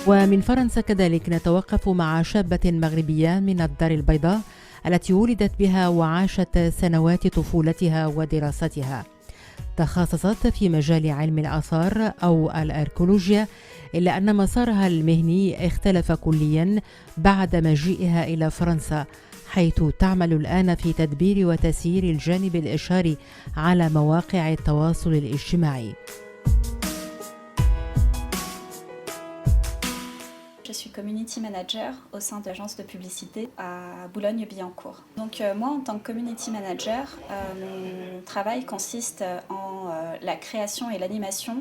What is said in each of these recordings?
ومن فرنسا كذلك نتوقف مع شابة مغربية من الدار البيضاء التي ولدت بها وعاشت سنوات طفولتها ودراستها. تخصصت في مجال علم الآثار أو الأركولوجيا، إلا أن مسارها المهني اختلف كليا بعد مجيئها إلى فرنسا، حيث تعمل الآن في تدبير وتسيير الجانب الإشهاري على مواقع التواصل الاجتماعي. Je suis community manager au sein de l'agence de publicité à Boulogne-Billancourt. Donc moi, en tant que community manager, mon travail consiste en la création et l'animation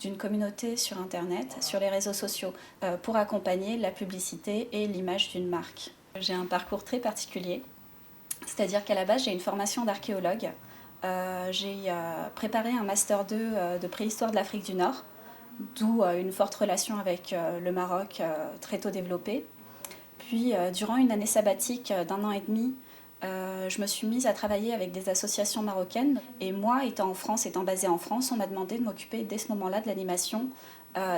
d'une communauté sur Internet, sur les réseaux sociaux, pour accompagner la publicité et l'image d'une marque. J'ai un parcours très particulier, c'est-à-dire qu'à la base, j'ai une formation d'archéologue. J'ai préparé un Master 2 de préhistoire de l'Afrique du Nord, d'où une forte relation avec le Maroc très tôt développée. Puis, durant une année sabbatique d'1 an et demi, je me suis mise à travailler avec des associations marocaines. Et moi, étant basée en France, on m'a demandé de m'occuper dès ce moment-là de l'animation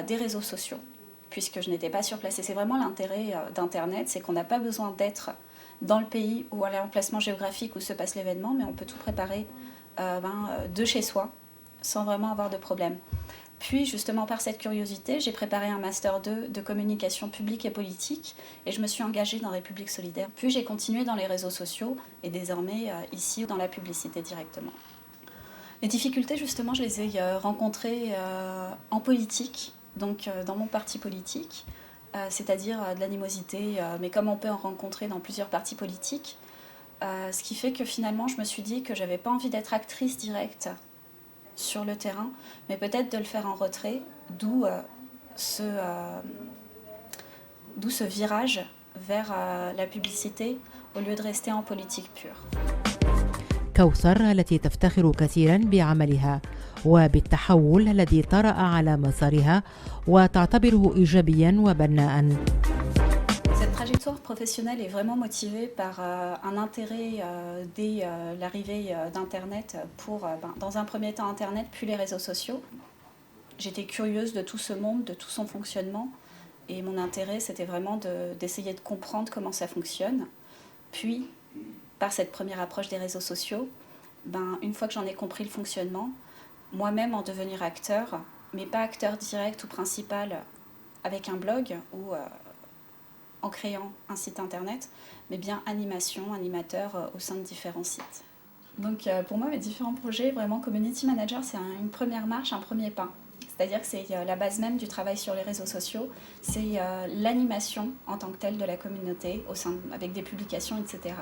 des réseaux sociaux, puisque je n'étais pas sur place. Et c'est vraiment l'intérêt d'Internet, c'est qu'on n'a pas besoin d'être dans le pays ou à l'emplacement géographique où se passe l'événement, mais on peut tout préparer de chez soi, sans vraiment avoir de problème. Puis, justement, par cette curiosité, j'ai préparé un Master 2 de communication publique et politique et je me suis engagée dans République Solidaire. Puis, j'ai continué dans les réseaux sociaux et désormais ici dans la publicité directement. Les difficultés, justement, je les ai rencontrées en politique, donc dans mon parti politique, c'est-à-dire de l'animosité, mais comme on peut en rencontrer dans plusieurs partis politiques. Ce qui fait que finalement, je me suis dit que je n'avais pas envie d'être actrice directe sur le terrain, mais peut-être de le faire en retrait, d'où ce virage vers la publicité au lieu de rester en politique pure. كوثر التي تفتخر كثيرا بعملها وبالتحول الذي طرأ على مسارها وتعتبره إيجابيا وبناء. Cette trajectoire professionnelle est vraiment motivée par un intérêt dès l'arrivée d'Internet pour, dans un premier temps Internet, puis les réseaux sociaux. J'étais curieuse de tout ce monde, de tout son fonctionnement, et mon intérêt c'était vraiment d'essayer de comprendre comment ça fonctionne. Puis, par cette première approche des réseaux sociaux, une fois que j'en ai compris le fonctionnement, moi-même en devenir acteur, mais pas acteur direct ou principal avec un blog ou en créant un site internet, mais bien animateur au sein de différents sites. Donc pour moi, mes différents projets, vraiment Community Manager, c'est une première marche, un premier pas. C'est-à-dire que c'est la base même du travail sur les réseaux sociaux, c'est l'animation en tant que telle de la communauté, avec des publications, etc.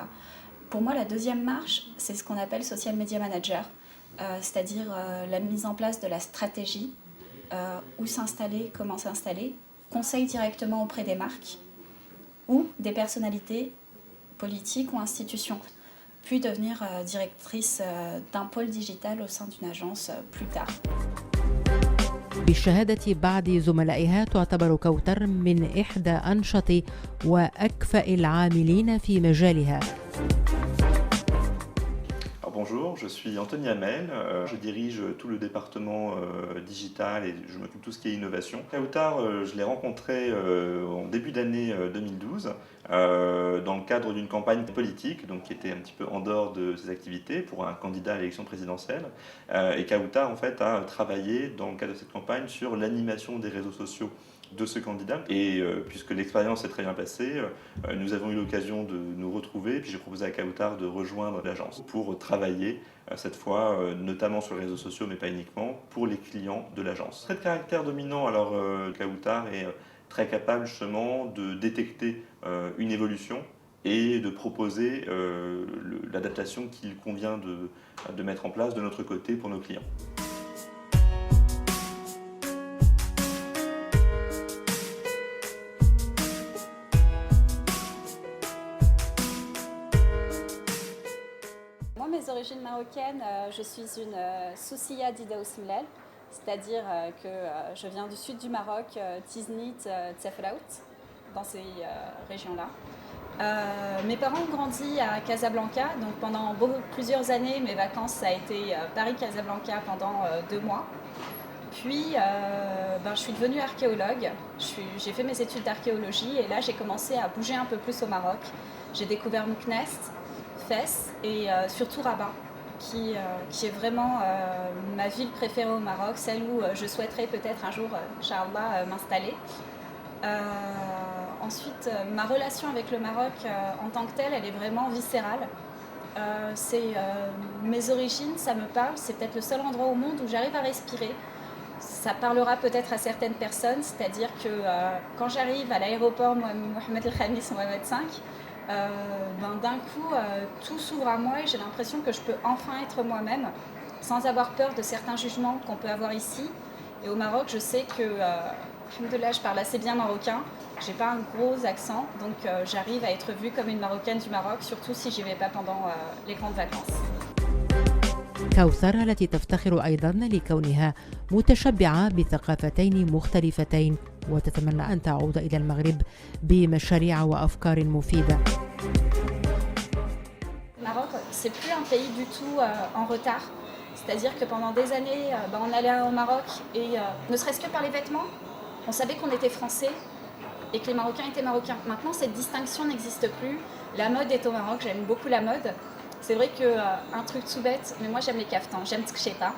Pour moi, la deuxième marche, c'est ce qu'on appelle Social Media Manager, c'est-à-dire la mise en place de la stratégie, où s'installer, comment s'installer, conseil directement auprès des marques, ou des personnalités politiques ou institutions, puis devenir directrice d'un pôle digital au sein d'une agence plus tard. بالشهادة بعض زملائها تعتبر كوثر من إحدى أنشط وأكفأ العاملين في مجالها. Bonjour, je suis Anthony Hamel, je dirige tout le département digital et je m'occupe de tout ce qui est innovation. Kauthar, je l'ai rencontré en début d'année 2012 dans le cadre d'une campagne politique, donc qui était un petit peu en dehors de ses activités pour un candidat à l'élection présidentielle. Et Kauthar en fait a travaillé dans le cadre de cette campagne sur l'animation des réseaux sociaux de ce candidat et puisque l'expérience s'est très bien passée, nous avons eu l'occasion de nous retrouver, puis j'ai proposé à Kauthar de rejoindre l'agence pour travailler cette fois notamment sur les réseaux sociaux mais pas uniquement pour les clients de l'agence. Trait de caractère dominant, alors Kauthar est très capable justement de détecter une évolution et de proposer l'adaptation qu'il convient de mettre en place de notre côté pour nos clients. Mes origines marocaines, je suis une Soussiya d'Ida Ousmlel, c'est-à-dire que je viens du sud du Maroc, Tiznit, Tseflaout, dans ces régions-là. Mes parents ont grandi à Casablanca, donc pendant plusieurs années, mes vacances, ça a été Paris-Casablanca pendant 2 mois. puis, je suis devenue archéologue. J'ai fait mes études d'archéologie et là, j'ai commencé à bouger un peu plus au Maroc. J'ai découvert Meknès, Fès et surtout Rabat, qui est vraiment ma ville préférée au Maroc, celle où je souhaiterais peut-être un jour, Inch'Allah, m'installer. Ensuite, ma relation avec le Maroc en tant que telle, elle est vraiment viscérale. Mes origines, ça me parle, c'est peut-être le seul endroit au monde où j'arrive à respirer. Ça parlera peut-être à certaines personnes, c'est-à-dire que quand j'arrive à l'aéroport Mohamed El Khamis, Mohamed V, d'un coup, tout s'ouvre à moi et j'ai l'impression que je peux enfin être moi-même, sans avoir peur de certains jugements qu'on peut avoir ici. Et au Maroc, je sais que, alhamdoulilah, je parle assez bien marocain, j'ai pas un gros accent, donc j'arrive à être vue comme une Marocaine du Maroc, surtout si j'y vais pas pendant les grandes vacances. كوثر التي تفتخر أيضا لكونها متشبعة بثقافتين مختلفتين وتتمنى أن تعود إلى المغرب بمشاريع وأفكار مفيدة. Le Maroc, c'est plus un pays du tout en retard. C'est-à-dire que pendant des années, on allait au Maroc et ne serait-ce que par les vêtements, on savait qu'on était français et que les Marocains étaient marocains. Maintenant, cette distinction n'existe plus. La mode est au Maroc, j'aime beaucoup la mode. C'est vrai qu'un truc tout bête, mais moi j'aime les caftans, j'aime Tskcheta.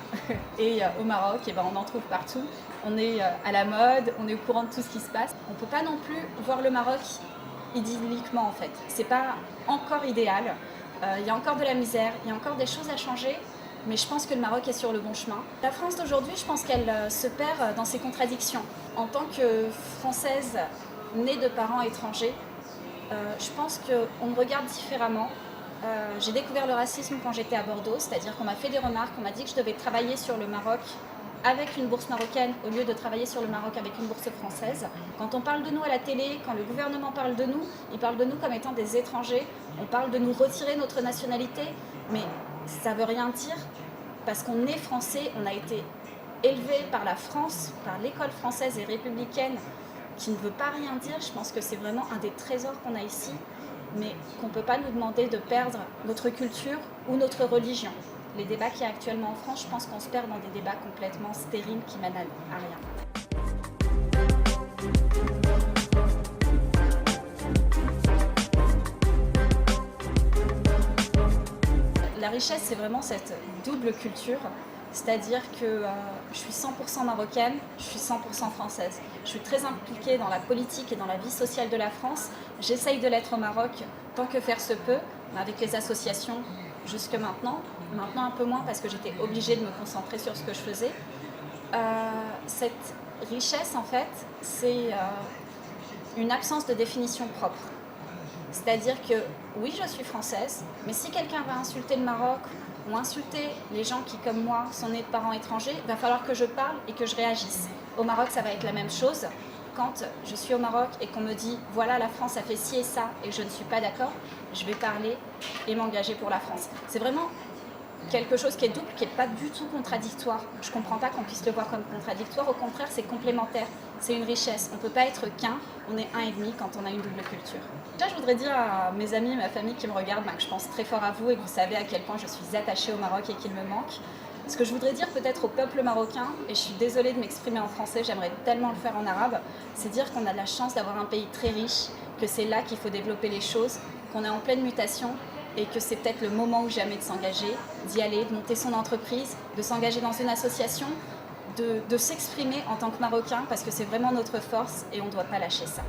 Et au Maroc, on en trouve partout. On est à la mode, on est au courant de tout ce qui se passe. On ne peut pas non plus voir le Maroc idylliquement en fait. C'est pas encore idéal. Il y a encore de la misère, il y a encore des choses à changer. Mais je pense que le Maroc est sur le bon chemin. La France d'aujourd'hui, je pense qu'elle se perd dans ses contradictions. En tant que Française née de parents étrangers, je pense qu'on me regarde différemment. J'ai découvert le racisme quand j'étais à Bordeaux, c'est-à-dire qu'on m'a fait des remarques, on m'a dit que je devais travailler sur le Maroc avec une bourse marocaine au lieu de travailler sur le Maroc avec une bourse française. Quand on parle de nous à la télé, quand le gouvernement parle de nous, il parle de nous comme étant des étrangers, on parle de nous retirer notre nationalité, mais ça ne veut rien dire parce qu'on est français, on a été élevé par la France, par l'école française et républicaine qui ne veut pas rien dire. Je pense que c'est vraiment un des trésors qu'on a ici, mais qu'on ne peut pas nous demander de perdre notre culture ou notre religion. Les débats qu'il y a actuellement en France, je pense qu'on se perd dans des débats complètement stériles qui mènent à rien. La richesse, c'est vraiment cette double culture, c'est-à-dire que je suis 100% marocaine, je suis 100% française. Je suis très impliquée dans la politique et dans la vie sociale de la France. J'essaye de l'être au Maroc tant que faire se peut, avec les associations jusque maintenant. Maintenant un peu moins parce que j'étais obligée de me concentrer sur ce que je faisais. Cette richesse, en fait, c'est une absence de définition propre. C'est-à-dire que oui, je suis française, mais si quelqu'un va insulter le Maroc ou insulter les gens qui, comme moi, sont nés de parents étrangers, il va falloir que je parle et que je réagisse. Au Maroc, ça va être la même chose. Quand je suis au Maroc et qu'on me dit « voilà, la France a fait ci et ça » et que je ne suis pas d'accord, je vais parler et m'engager pour la France. C'est vraiment quelque chose qui est double, qui n'est pas du tout contradictoire. Je ne comprends pas qu'on puisse le voir comme contradictoire, au contraire, c'est complémentaire. C'est une richesse. On ne peut pas être qu'un, on est un et demi quand on a une double culture. Déjà, je voudrais dire à mes amis et ma famille qui me regardent que je pense très fort à vous et que vous savez à quel point je suis attachée au Maroc et qu'il me manque. Ce que je voudrais dire peut-être au peuple marocain, et je suis désolée de m'exprimer en français, j'aimerais tellement le faire en arabe, c'est dire qu'on a de la chance d'avoir un pays très riche, que c'est là qu'il faut développer les choses, qu'on est en pleine mutation et que c'est peut-être le moment ou jamais de s'engager, d'y aller, de monter son entreprise, de s'engager dans une association, de s'exprimer en tant que Marocain parce que c'est vraiment notre force et on ne doit pas lâcher ça.